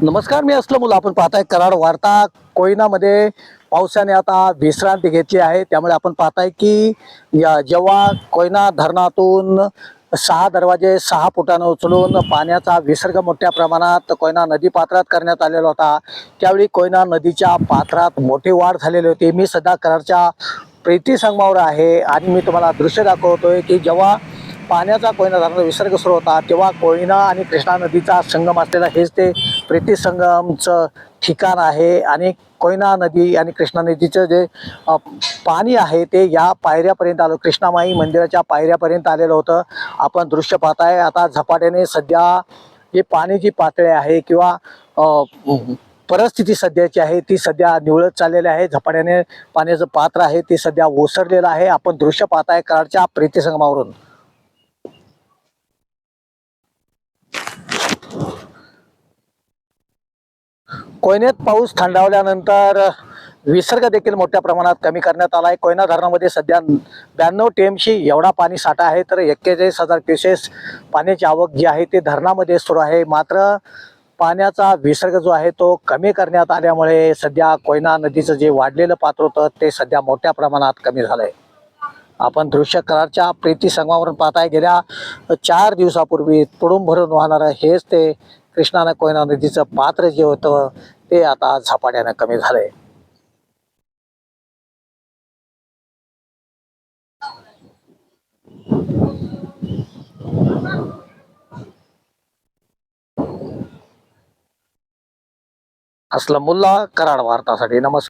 नमस्कार, मी असलमुल. आपण पाहताय कराड वार्ता. कोयनामध्ये पावसाने आता विश्रांती घेतली आहे. त्यामुळे आपण पाहताय की जेव्हा कोयना धरणातून 6 दरवाजे 6 फुटानं उचलून पाण्याचा विसर्ग मोठ्या प्रमाणात कोयना नदी पात्रात करण्यात आलेला होता, त्यावेळी कोयना नदीच्या पात्रात मोठी वाढ झालेली होती. मी सध्या कराडच्या प्रीती संगमावर आहे आणि मी तुम्हाला दृश्य दाखवतोय की जेव्हा पाण्याचा कोयना धरणाचा विसर्ग सुरू होता, तेव्हा कोयना आणि कृष्णा नदीचा संगम असलेला हेच ते प्रीती संगमचं ठिकाण आहे. आणि कोयना नदी आणि कृष्णा नदीचं जे पाणी आहे ते या पायऱ्यापर्यंत आलं, कृष्णामाई मंदिराच्या पायऱ्यापर्यंत आलेलं होतं. आपण दृश्य पाहताय. आता झपाट्याने सध्या जे पाण्याची पातळी आहे किंवा परिस्थिती सध्याची आहे ती सध्या निवळत चाललेली आहे. झपाट्याने पाण्याचं पात्र आहे ते सध्या ओसरलेलं आहे. आपण दृश्य पाहताय कराडच्या प्रीती संगमावरून. कोयनेत पाऊस थंडावल्यानंतर विसर्ग देखील मोठ्या प्रमाणात कमी करण्यात आला आहे. कोयना धरणामध्ये सध्या 92 टीएमसी एवढा पाणी साठा आहे, तर 41,000 क्युसेस पाण्याची आवक जी आहे ते धरणामध्ये सुरू आहे. मात्र पाण्याचा विसर्ग जो आहे तो कमी करण्यात आल्यामुळे सध्या कोयना नदीचं जे वाढलेलं पात्र होतं ते सध्या मोठ्या प्रमाणात कमी झालं आहे. आपण दृश्य कराडच्या प्रीती संगमावरून पाहताय. गेल्या 4 दिवसापूर्वी तुडूंब भरून वाहणारं हेच ते कृष्णा कोयना नदीचं पात्र जे होतं ते आता झपाट्यानं कमी झालंय. असलमुल्ला, कराड वार्तासाठी. नमस्कार.